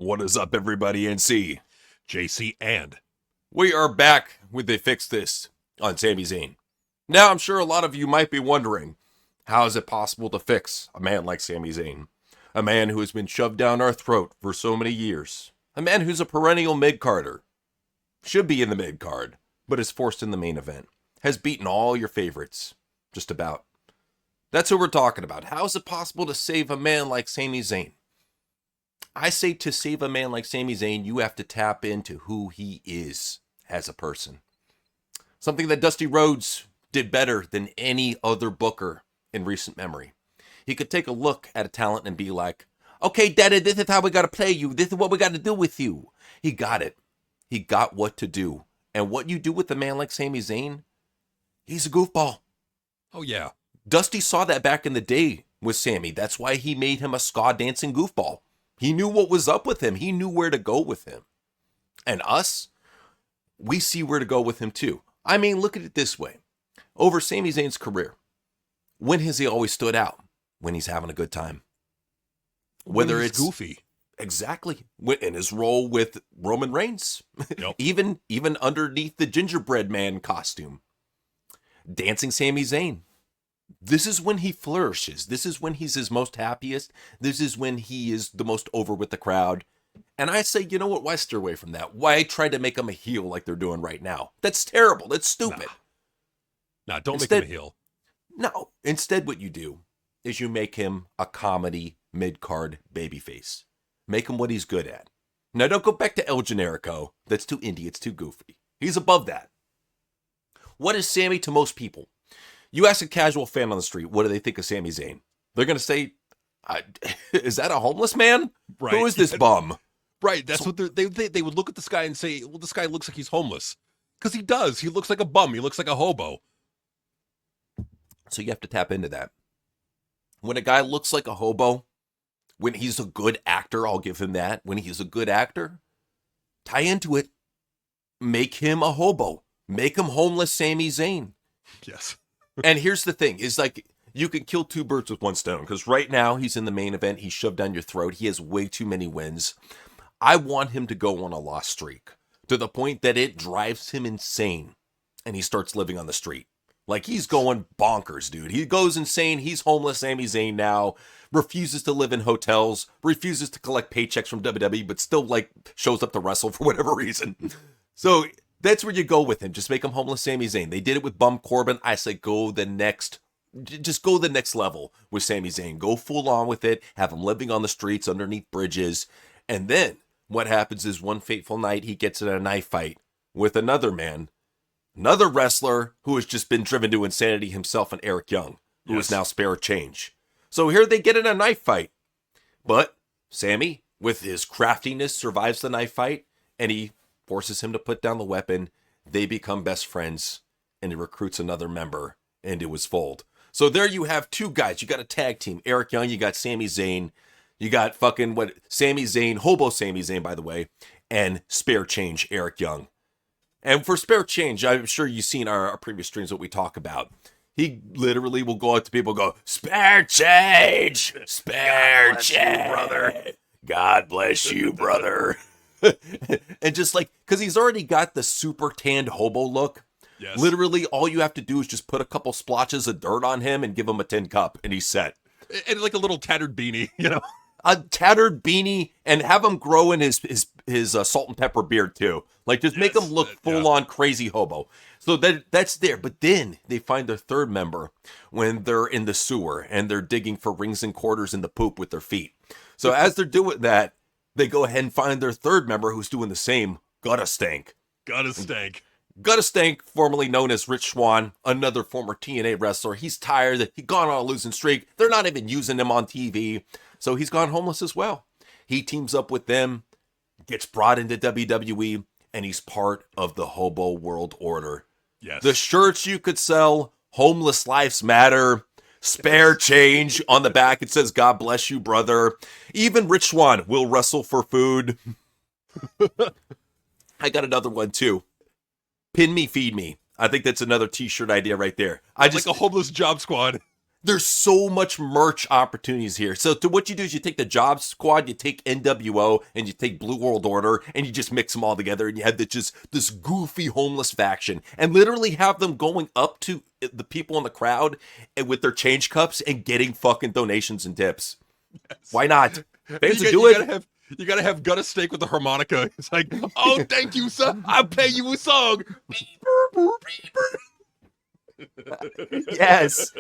What is up, everybody? NC. JC and We are back with They Fix This on Sami Zayn. Now, I'm sure a lot of you might be wondering, how is it possible to fix a man like Sami Zayn? A man who has been shoved down our throat for so many years. A man who's a perennial mid-carder. Should be in the mid-card, but is forced in the main event. Has beaten all your favorites. Just about. That's who we're talking about. How is it possible to save a man like Sami Zayn? I say to save a man like Sami Zayn, you have to tap into who he is as a person. Something that Dusty Rhodes did better than any other booker in recent memory. He could take a look at a talent and be like, okay, Daddy, this is how we got to play you. This is what we got to do with you. He got it. He got what to do. And what you do with a man like Sami Zayn, he's a goofball. oh yeah, Dusty saw that back in the day with Sami. That's why he made him a ska dancing goofball. He knew what was up with him. He knew where to go with him. And us, we see where to go with him too. I mean, look at it this way. Over Sami Zayn's career, when has he always stood out? When he's having a good time. Whether When he's it's goofy. exactly in his role with Roman Reigns, Yep. even underneath the gingerbread man costume, dancing Sami Zayn. This is when he flourishes. This is when he's his most happiest. This is when he is the most over with the crowd. And I say, you know what? Why steer away from that? Why try to make him a heel like they're doing right now? That's terrible. That's stupid. Don't Instead- make him a heel. No. Instead, what you do is you make him a comedy mid-card babyface. Make him what he's good at. Now, don't go back to El Generico. That's too indie. It's too goofy. He's above that. What is Sami to most people? You ask a casual fan on the street, what do they think of Sami Zayn? They're going to say, is that a homeless man? Right. Who is this bum? Right. That's what they would look at this guy and say, well, this guy looks like he's homeless. Because he does. He looks like a bum. He looks like a hobo. So you have to tap into that. When a guy looks like a hobo, when he's a good actor, I'll give him that. When he's a good actor, tie into it. Make him a hobo. Make him homeless Sami Zayn. Yes. And here's the thing, is like, you can kill two birds with one stone, because right now he's in the main event, he's shoved down your throat, he has way too many wins. I want him to go on a loss streak, to the point that it drives him insane, and he starts living on the street. Like, he's going bonkers, dude. He goes insane, he's homeless Sami Zayn now, refuses to live in hotels, refuses to collect paychecks from WWE, but still, like, shows up to wrestle for whatever reason. So that's where you go with him. Just make him homeless Sami Zayn. They did it with Bum Corbin. I say just go the next level with Sami Zayn. Go full on with it. Have him living on the streets underneath bridges. And then what happens is one fateful night, he gets in a knife fight with another man, another wrestler who has just been driven to insanity himself, and Eric Young, who is Yes. now spare change. So here they get in a knife fight. But Sami, with his craftiness, survives the knife fight, and he forces him to put down the weapon. They become best friends, and he recruits another member into his fold. So there you have two guys. You got a tag team. Eric Young, you got Sami Zayn. You got Sami Zayn, hobo Sami Zayn, by the way, and spare change, Eric Young. And for spare change, I'm sure you've seen our previous streams, what we talk about. He literally will go out to people and go, spare change, spare change, brother. God bless you, brother. And just like, because he's already got the super tanned hobo look. Yes. Literally, all you have to do is just put a couple splotches of dirt on him and give him a tin cup, and he's set. And like a little tattered beanie, you know? A tattered beanie, and have him grow in his salt and pepper beard too. Like, just make Yes, him look yeah. full on crazy hobo. So that's there. But then they find their third member when they're in the sewer and they're digging for rings and quarters in the poop with their feet. So as they're doing that, they go ahead and find their third member who's doing the same. Gotta stank. Gotta stank. Gotta Stank, formerly known as Rich Swann, another former TNA wrestler. He's tired. He's gone on a losing streak. They're not even using him on TV. So he's gone homeless as well. He teams up with them, gets brought into WWE, and he's part of the Hobo World Order. Yes. The shirts you could sell, Homeless Lives Matter, spare change on the back. It says, God bless you, brother. Even Rich Swann will wrestle for food. I got another one too. Pin me, feed me. I think that's another t-shirt idea right there. Like a homeless job squad. There's so much merch opportunities here. So to what you do is you take the Job Squad, you take NWO, and you take Blue World Order, and you just mix them all together, and you have this goofy homeless faction, and literally have them going up to the people in the crowd and with their change cups and getting fucking donations and tips. Yes. Why not? Fans do it. You gotta have gut a steak with the harmonica. It's like, oh, thank you, sir. I'll pay you a song. Yes.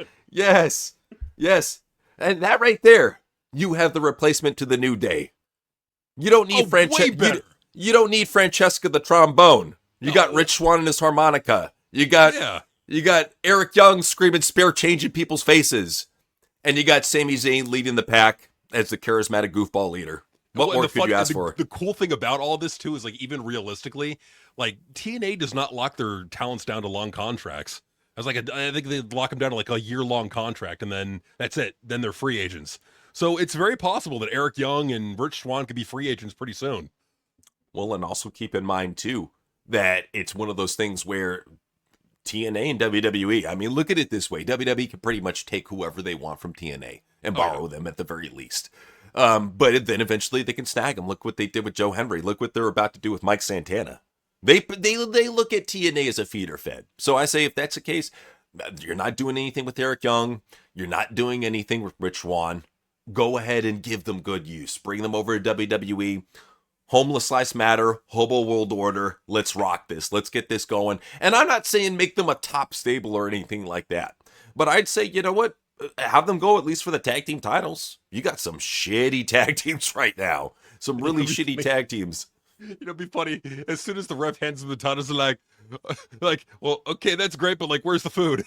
And that right there, you have the replacement to the New Day. You don't need you don't need Francesca the trombone. You got Rich Swann and his harmonica. You got Eric Young screaming spear change in people's faces. And you got Sami Zayn leading the pack as the charismatic goofball leader. What more could you ask for? The cool thing about all this, too, is like even realistically, like TNA does not lock their talents down to long contracts. I think they lock them down to like a year-long contract, and then that's it. Then they're free agents. So it's very possible that Eric Young and Rich Swann could be free agents pretty soon. Well, and also keep in mind, too, that it's one of those things where TNA and WWE, I mean, look at it this way. WWE can pretty much take whoever they want from TNA and borrow them at the very least. But then eventually they can snag them. Look what they did with Joe Henry. Look what they're about to do with Mike Santana. They look at TNA as a feeder fed. So I say if that's the case, you're not doing anything with Eric Young. You're not doing anything with Rich Swann. Go ahead and give them good use. Bring them over to WWE. Homeless Lives Matter, Hobo World Order. Let's rock this. Let's get this going. And I'm not saying make them a top stable or anything like that. But I'd say, you know what? Have them go at least for the tag team titles. You got some shitty tag teams right now. Some really shitty tag teams. It'd be funny. As soon as the ref hands them the titles, they're like, well, okay, that's great, but like, where's the food?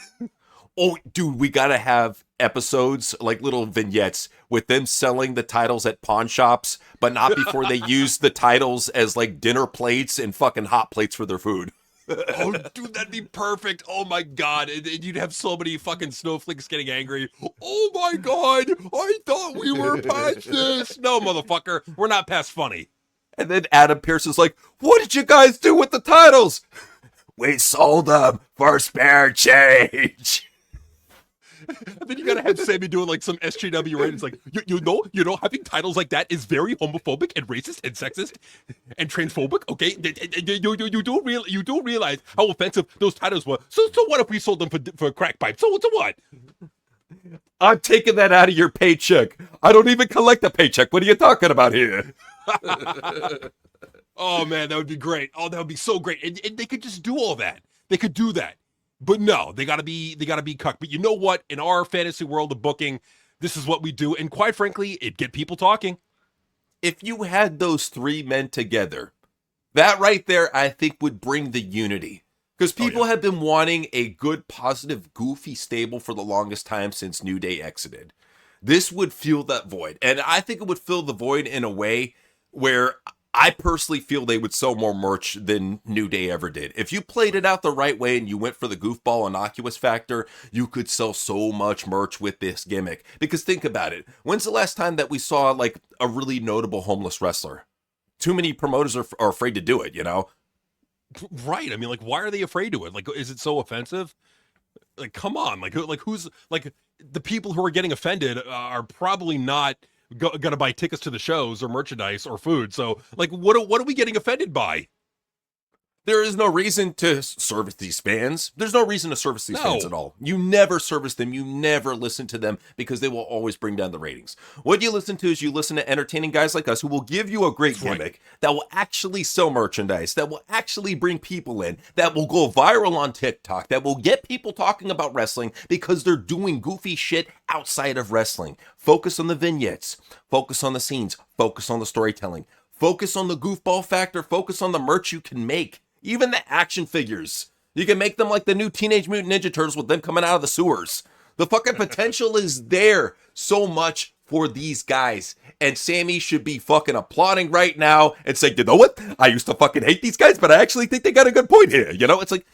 Oh, dude, we gotta have episodes, like little vignettes, with them selling the titles at pawn shops, but not before they use the titles as like dinner plates and fucking hot plates for their food. Oh, dude, that'd be perfect. Oh my god. And you'd have so many fucking snowflakes getting angry. Oh my god, I thought we were past this. No, motherfucker, we're not past funny. And then Adam Pearce is like, what did you guys do with the titles? We sold them for spare change. And then you gotta have Sami doing like some SJW ratings, like you know, having titles like that is very homophobic and racist and sexist and transphobic. Okay, you do realize how offensive those titles were. So what if we sold them for crack pipes? So what? I'm taking that out of your paycheck. I don't even collect a paycheck. What are you talking about here? Oh man, that would be great. Oh, that would be so great. And they could just do all that. They could do that. But no, they gotta be cucked. But you know what? In our fantasy world of booking, this is what we do. And quite frankly, it'd get people talking. If you had those three men together, that right there, I think would bring the unity. Because people have been wanting a good, positive, goofy stable for the longest time since New Day exited. This would fill that void. And I think it would fill the void in a way where I personally feel they would sell more merch than New Day ever did. If you played it out the right way and you went for the goofball innocuous factor, you could sell so much merch with this gimmick. Because think about it. When's the last time that we saw like a really notable homeless wrestler? Too many promoters are afraid to do it, you know? Right. I mean, like, why are they afraid to it? Like, is it so offensive? Like, come on. Who's like the people who are getting offended are probably not gonna buy tickets to the shows or merchandise or food. So, like, what are we getting offended by? There is no reason to service these fans. There's no reason to service these fans at all. You never service them. You never listen to them because they will always bring down the ratings. What you listen to is you listen to entertaining guys like us who will give you a great gimmick that will actually sell merchandise, that will actually bring people in, that will go viral on TikTok, that will get people talking about wrestling because they're doing goofy shit outside of wrestling. Focus on the vignettes. Focus on the scenes. Focus on the storytelling. Focus on the goofball factor. Focus on the merch you can make. Even the action figures. You can make them like the new Teenage Mutant Ninja Turtles with them coming out of the sewers. The fucking potential is there so much for these guys. And Sami should be fucking applauding right now and saying, you know what? I used to fucking hate these guys, but I actually think they got a good point here. You know, it's like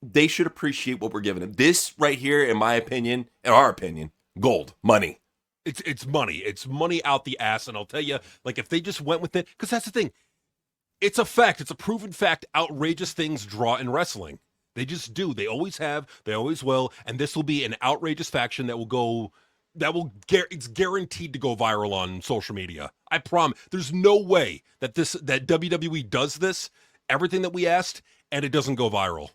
they should appreciate what we're giving them. This right here, in my opinion, in our opinion, gold, money. It's money. It's money out the ass. And I'll tell you, like, if they just went with it, because that's the thing. It's a fact. It's a proven fact. Outrageous things draw in wrestling. They just do. They always have. They always will. And this will be an outrageous faction that will go. It's guaranteed to go viral on social media. I promise. There's no way that WWE does this, everything that we asked, and it doesn't go viral.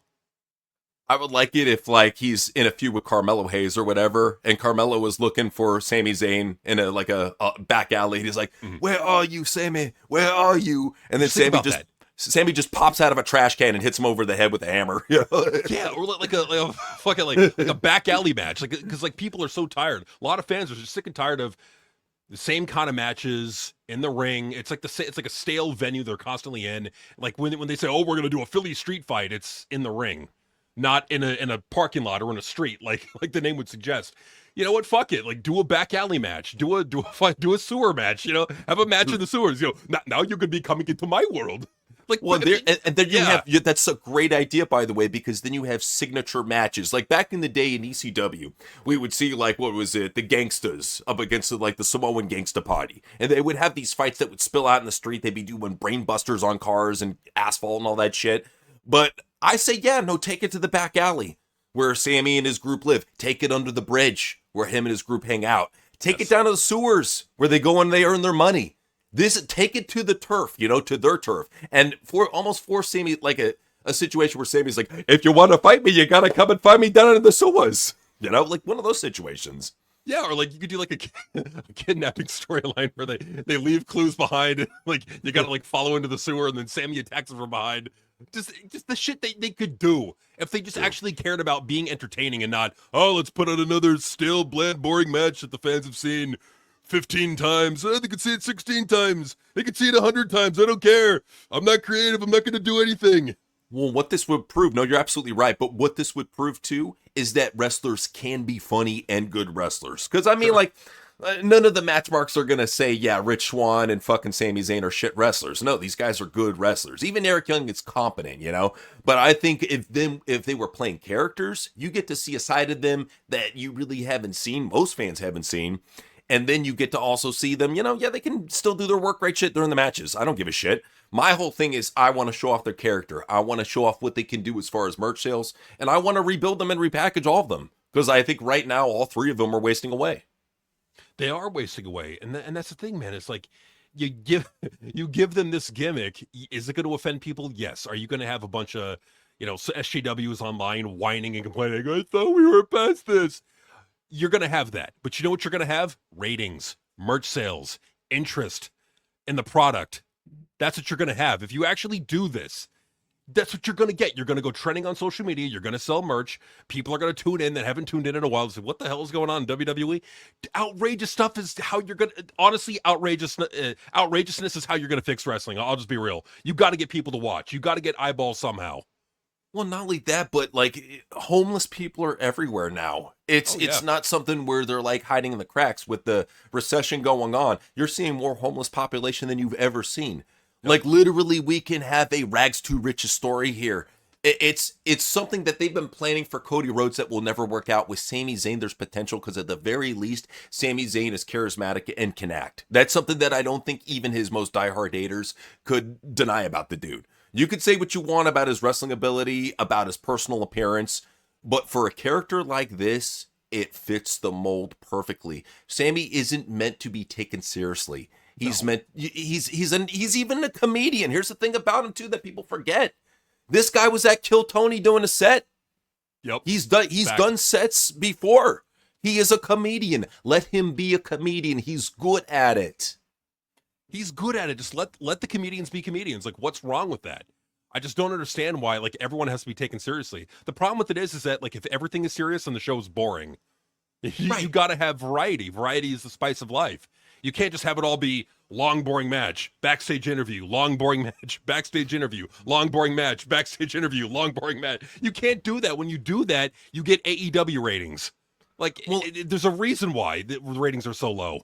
I would like it if, like, he's in a feud with Carmelo Hayes or whatever, and Carmelo was looking for Sami Zayn in a back alley. And he's like, "Where are you, Sami? Where are you?" And then Sami just pops out of a trash can and hits him over the head with a hammer. Yeah, or like a fucking like a back alley match, like because like people are so tired. A lot of fans are just sick and tired of the same kind of matches in the ring. It's like a stale venue they're constantly in. Like when they say, "Oh, we're gonna do a Philly street fight," it's in the ring, not in a parking lot or in a street, like the name would suggest. You know what? Fuck it. Like, do a back alley match. Do a sewer match. You know, have a match in the sewers. You know, now you could be coming into my world. Like, well, and then you have that's a great idea, by the way, because then you have signature matches. Like back in the day in ECW, we would see like what was it, the Gangstas up against the Samoan Gangsta Party, and they would have these fights that would spill out in the street. They'd be doing brain busters on cars and asphalt and all that shit. But I say, yeah, no, take it to the back alley where Sami and his group live. Take it under the bridge where him and his group hang out. Take it down to the sewers where they go and they earn their money. Take it to the turf, to their turf. And almost force Sami, like a situation where Sami's like, if you want to fight me, you got to come and find me down in the sewers. Like one of those situations. Yeah, or like you could do like a kidnapping storyline where they leave clues behind. Like you got to like follow into the sewer and then Sami attacks them from behind. Just the shit they could do if they just actually cared about being entertaining and not, oh, let's put on another stale, bland, boring match that the fans have seen 15 times. They could see it 16 times. They could see it 100 times. I don't care. I'm not creative. I'm not going to do anything. Well, what this would prove, no, you're absolutely right, but what this would prove too is that wrestlers can be funny and good wrestlers. Because, I mean, none of the match marks are going to say, yeah, Rich Swann and fucking Sami Zayn are shit wrestlers. No, these guys are good wrestlers. Even Eric Young is competent, But I think if they were playing characters, you get to see a side of them that you really haven't seen, most fans haven't seen. And then you get to also see them, they can still do their work right shit during the matches. I don't give a shit. My whole thing is I want to show off their character. I want to show off what they can do as far as merch sales. And I want to rebuild them and repackage all of them. Because I think right now all three of them are wasting away. They are wasting away. And that's the thing, man. It's like you give them this gimmick. Is it going to offend people? Yes. Are you going to have a bunch of, SJWs online whining and complaining, I thought we were past this. You're going to have that. But you know what you're going to have? Ratings, merch sales, interest in the product. That's what you're going to have. If you actually do this, that's what you're going to get. You're going to go trending on social media. You're going to sell merch. People are going to tune in that haven't tuned in a while and say, what the hell is going on in WWE? Outrageous stuff is how you're going to, honestly, outrageousness is how you're going to fix wrestling. I'll just be real. You got to get people to watch. You got to get eyeballs somehow. Well, not only that, but like homeless people are everywhere now. It's not something where they're like hiding in the cracks with the recession going on. You're seeing more homeless population than you've ever seen. Yep. Like literally, we can have a rags to riches story here. It's something that they've been planning for Cody Rhodes that will never work out. With Sami Zayn, there's potential because at the very least, Sami Zayn is charismatic and can act. That's something that I don't think even his most diehard haters could deny about the dude. You could say what you want about his wrestling ability, about his personal appearance, but for a character like this, it fits the mold perfectly. Sami isn't meant to be taken seriously. He's even a comedian. Here's the thing about him too that people forget. This guy was at Kill Tony doing a set. Yep. He's done sets before. He is a comedian. Let him be a comedian. He's good at it. He's good at it. Just let the comedians be comedians. Like, what's wrong with that? I just don't understand why, like, everyone has to be taken seriously. The problem with it is that, like, if everything is serious, then the show is boring. You got to have variety. Variety is the spice of life. You can't just have it all be long, boring match, backstage interview, long, boring match, backstage interview, long, boring match, backstage interview, long, boring match. You can't do that. When you do that, you get AEW ratings. Like, there's a reason why the ratings are so low.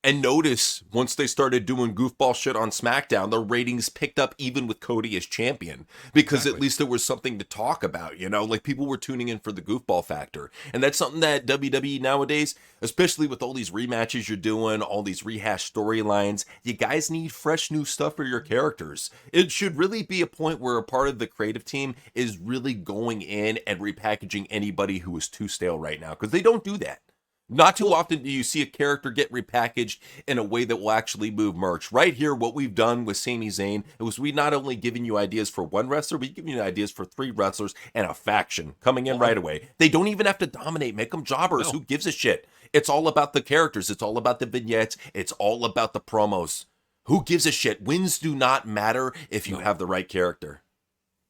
And notice, once they started doing goofball shit on SmackDown, the ratings picked up even with Cody as champion. Because Exactly. at least there was something to talk about, you know? Like, people were tuning in for the goofball factor. And that's something that WWE nowadays, especially with all these rematches you're doing, all these rehashed storylines, you guys need fresh new stuff for your characters. It should really be a point where a part of the creative team is really going in and repackaging anybody who is too stale right now. Because they don't do that. Not too often do you see a character get repackaged in a way that will actually move merch. Right here, what we've done with Sami Zayn, it was we not only giving you ideas for one wrestler, we giving you ideas for 3 wrestlers and a faction coming in right away. They don't even have to dominate, make them jobbers. No. Who gives a shit? It's all about the characters. It's all about the vignettes. It's all about the promos. Who gives a shit? Wins do not matter if you have the right character.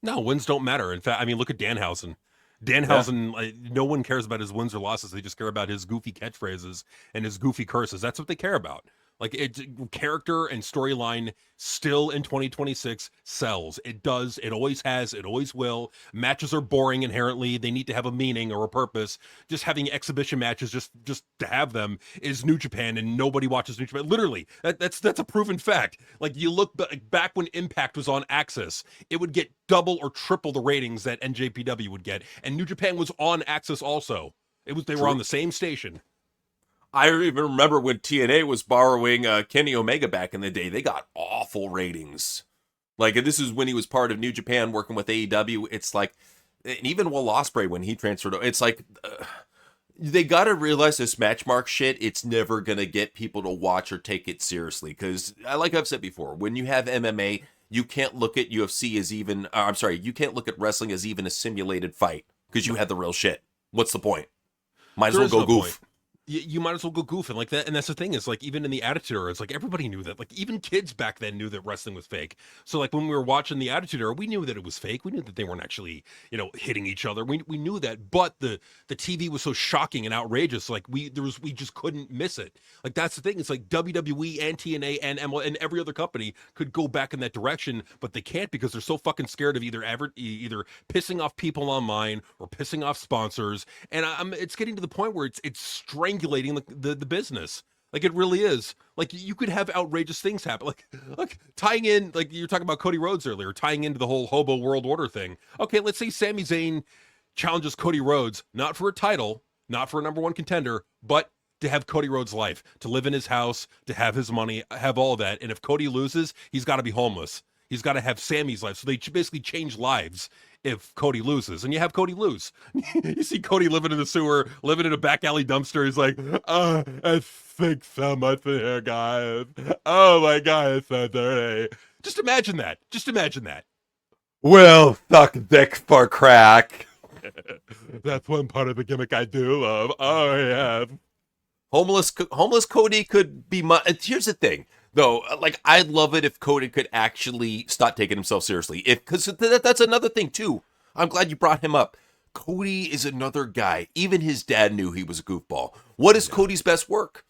No, wins don't matter. In fact, I mean, look at Danhausen. Danhausen, no one cares about his wins or losses. They just care about his goofy catchphrases and his goofy curses. That's what they care about. Like, it's character and storyline still in 2026 sells. It does. It always has. It always will. Matches are boring inherently. They need to have a meaning or a purpose. Just having exhibition matches just to have them is New Japan, and nobody watches New Japan. Literally, that's a proven fact. Like, you look back when Impact was on Axis, it would get double or triple the ratings that NJPW would get, and New Japan was on Axis also. They were on the same station. I even remember when TNA was borrowing Kenny Omega back in the day. They got awful ratings. Like, this is when he was part of New Japan working with AEW. It's like, and even Will Ospreay when he transferred, it's like, they got to realize this match mark shit, it's never going to get people to watch or take it seriously. Because, like I've said before, when you have MMA, you can't look at UFC as even, you can't look at wrestling as even a simulated fight. Because you have the real shit. What's the point? Might as well go goof. You might as well go goof, and like that. And that's the thing, is like, even in the Attitude Era, it's like everybody knew that. Like, even kids back then knew that wrestling was fake. So like, when we were watching the Attitude Era, we knew that it was fake. We knew that they weren't actually, hitting each other. We knew that, but the TV was so shocking and outrageous. Like, we just couldn't miss it. Like, that's the thing. It's like WWE and TNA and ML and every other company could go back in that direction, but they can't, because they're so fucking scared of either pissing off people online or pissing off sponsors. And it's getting to the point where it's strangulating the business. Like, it really is. Like, you could have outrageous things happen. Like tying in, like you were talking about Cody Rhodes earlier, tying into the whole hobo world order thing. Okay, let's say Sami Zayn challenges Cody Rhodes, not for a title, not for a number 1 contender, but to have Cody Rhodes' life, to live in his house, to have his money, have all that. And if Cody loses, he's got to be homeless. He's got to have Sammy's life. So they basically change lives if Cody loses, and you have Cody lose. You see Cody living in the sewer, living in a back alley dumpster. He's like, I think so much in here, guys. Oh my God, it's so dirty. Just imagine that. Just imagine that. Will suck dick for crack. That's one part of the gimmick I do love. Oh yeah. Homeless Cody could be here's the thing, though. Like, I'd love it if Cody could actually stop taking himself seriously. Because that's another thing, too. I'm glad you brought him up. Cody is another guy. Even his dad knew he was a goofball. What is Cody's best work?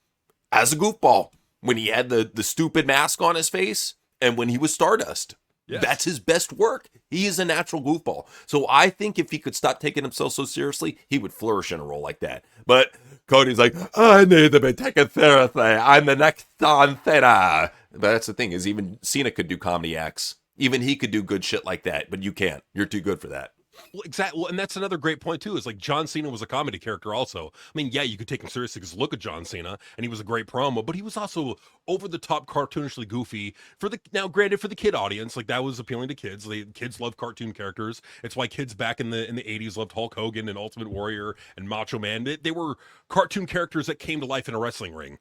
As a goofball. When he had the stupid mask on his face, and when he was Stardust. Yes. That's his best work. He is a natural goofball. So I think if he could stop taking himself so seriously, he would flourish in a role like that. But Cody's like, I need to be taken seriously. I'm the next John Cena. But that's the thing, is even Cena could do comedy acts. Even he could do good shit like that, but you can't. You're too good for that. Well, exactly. Well, and that's another great point too, is like, John Cena was a comedy character also. I mean, yeah, you could take him seriously because look at John Cena, and he was a great promo, but he was also over the top, cartoonishly goofy now granted, for the kid audience. Like, that was appealing to kids. Kids love cartoon characters. It's why kids back in the 80s loved Hulk Hogan and Ultimate Warrior and Macho Man. They were cartoon characters that came to life in a wrestling ring.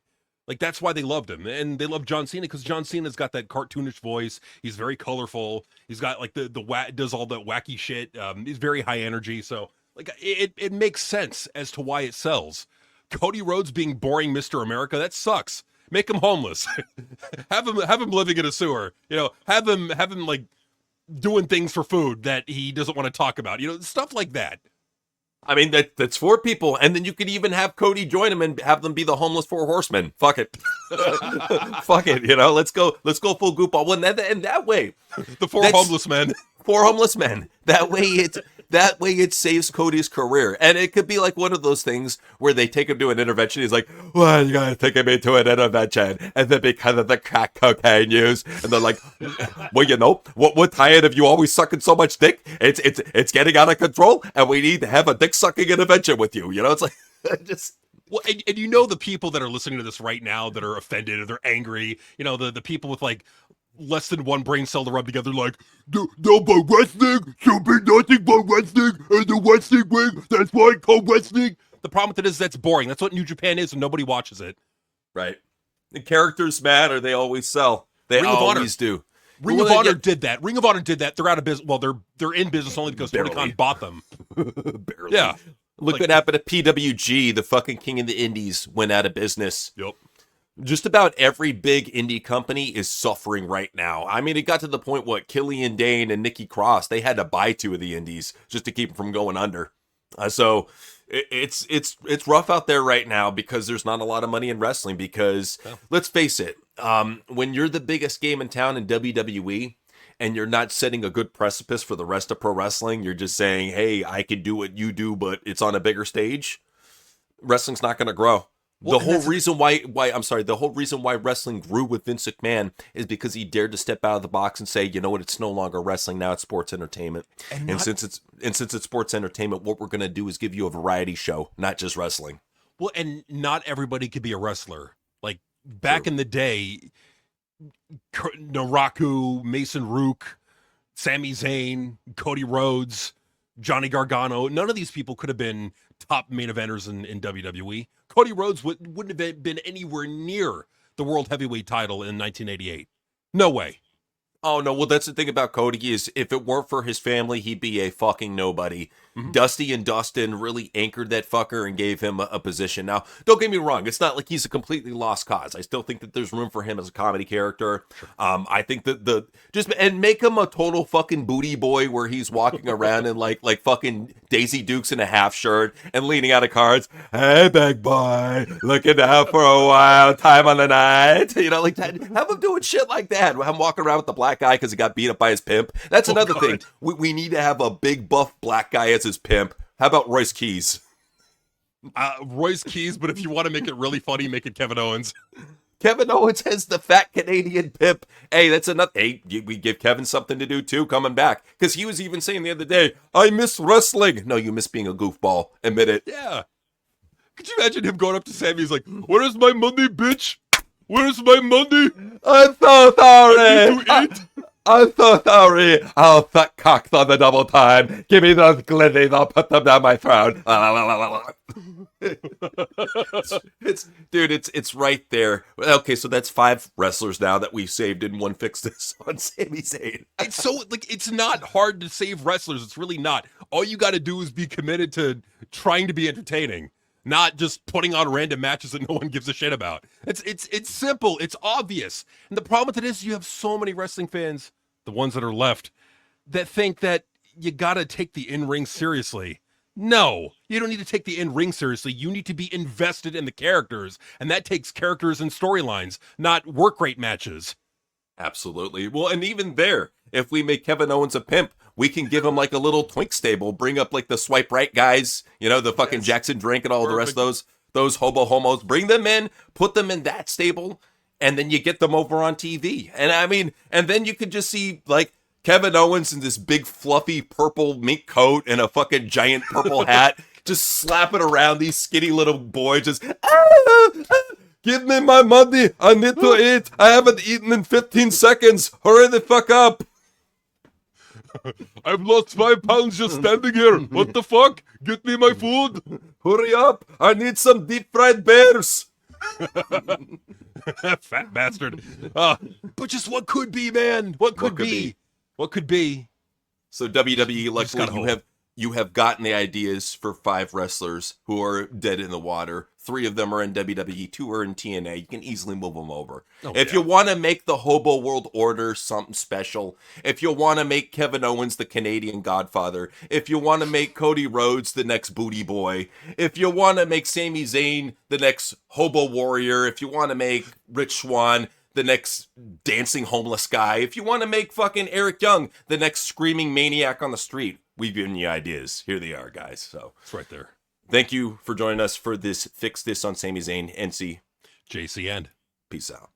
Like, that's why they loved him. And they love John Cena because John Cena's got that cartoonish voice. He's very colorful. He's got like does all that wacky shit. He's very high energy. So like, it makes sense as to why it sells. Cody Rhodes being boring Mr. America, that sucks. Make him homeless. have him living in a sewer. Have him like doing things for food that he doesn't want to talk about. Stuff like that. I mean, that's 4 people, and then you could even have Cody join him and have them be the homeless 4 horsemen. Fuck it. Fuck it, let's go full goofball. Well, and that way. The 4 homeless men. 4 homeless men. That way it saves Cody's career. And it could be like one of those things where they take him to an intervention. He's like, well, you gotta take me to an intervention. And then because of the crack cocaine use, and they're like, well, you know, what tired of you always sucking so much dick? It's getting out of control, and we need to have a dick sucking intervention with you. You know, it's like just. Well, and you know the people that are listening to this right now that are offended or they're angry, you know, the people with like less than one brain cell to rub together, like, no, but wrestling should be nothing but wrestling, and the wrestling ring, that's why it's called wrestling. The problem with it is that's boring. That's what New Japan is, and nobody watches it. Right. The characters matter. They always sell. They always do. Ring of Honor did that. Ring of Honor did that. They're out of business. Well, they're in business only because Tony Khan bought them. Barely. Yeah. Look what happened to PWG. The fucking king of the indies went out of business. Yep. Just about every big indie company is suffering right now. I mean, it got to the point, Killian Dane and Nikki Cross, they had to buy 2 of the indies just to keep them from going under. So it's rough out there right now because there's not a lot of money in wrestling because, let's face it, when you're the biggest game in town in WWE and you're not setting a good precipice for the rest of pro wrestling, you're just saying, hey, I can do what you do, but it's on a bigger stage, wrestling's not going to grow. Well, the whole reason why wrestling grew with Vince McMahon is because he dared to step out of the box and say, you know what, it's no longer wrestling, now it's sports entertainment. And since it's sports entertainment, what we're going to do is give you a variety show, not just wrestling. Well, and not everybody could be a wrestler. Like back in the day, Naraku, Mason Rook, Sami Zayn, Cody Rhodes, Johnny Gargano, none of these people could have been top main eventers in WWE. Cody Rhodes wouldn't have been anywhere near the World Heavyweight title in 1988. No way. Oh, no. Well, that's the thing about Cody is if it weren't for his family, he'd be a fucking nobody. Mm-hmm. Dusty and Dustin really anchored that fucker and gave him a position. Now, don't get me wrong. It's not like he's a completely lost cause. I still think that there's room for him as a comedy character. Sure. I think that and make him a total fucking booty boy where he's walking around in like fucking Daisy Dukes in a half shirt and leaning out of cards. Hey, big boy, looking out for a while, time on the night. You know, like that. Have him doing shit like that. I'm walking around with the black guy because he got beat up by his pimp. That's another thing. We need to have a big buff black guy as his pimp. How about Royce Keys? Royce Keys, but if you want to make it really funny, make it Kevin Owens. Kevin Owens has the fat Canadian pimp. Hey, that's enough. Hey, we give Kevin something to do too, coming back. Because he was even saying the other day, I miss wrestling. No, you miss being a goofball. Admit it. Yeah. Could you imagine him going up to Sami? He's like, where's my money, bitch? Where's my money? I'm so sorry. I need to eat. I'm so sorry. Oh, fat cocks on the double time. Give me those glizzies. I'll put them down my throat. It's right there. Okay, so that's 5 wrestlers now that we've saved in one fix this on Sami Zayn. It's so it's not hard to save wrestlers. It's really not. All you got to do is be committed to trying to be entertaining, not just putting on random matches that no one gives a shit about. It's simple. It's obvious. And the problem with it is you have so many wrestling fans, the ones that are left, that think that you got to take the in-ring seriously. No, you don't need to take the in-ring seriously. You need to be invested in the characters, and that takes characters and storylines, not work rate matches. Absolutely. Well, and even there, if we make Kevin Owens a pimp, we can give him like a little twink stable, bring up like the swipe right guys, you know, the fucking Jackson Drink and all the rest of those hobo homos, bring them in, put them in that stable, and then you get them over on TV. And I mean, and then you could just see like Kevin Owens in this big fluffy purple mink coat and a fucking giant purple hat, just slapping around these skinny little boys, just, give me my money, I need to eat, I haven't eaten in 15 seconds, hurry the fuck up. I've lost 5 pounds just standing here. What the fuck? Get me my food. Hurry up. I need some deep fried bears. Fat bastard. But just what could be, man? What could be? What could be? So WWE, luckily, you have gotten the ideas for 5 wrestlers who are dead in the water. 3 of them are in WWE, 2 are in TNA. You can easily move them over. If you want to make the Hobo World Order something special, if you want to make Kevin Owens the Canadian Godfather, if you want to make Cody Rhodes the next booty boy, if you want to make Sami Zayn the next Hobo Warrior, if you want to make Rich Swann the next dancing homeless guy, if you want to make fucking Eric Young the next screaming maniac on the street, we've given you ideas. Here they are, guys. So It's right there. thank you for joining us for this Fix This on Sami Zayn. NC. JCN. Peace out.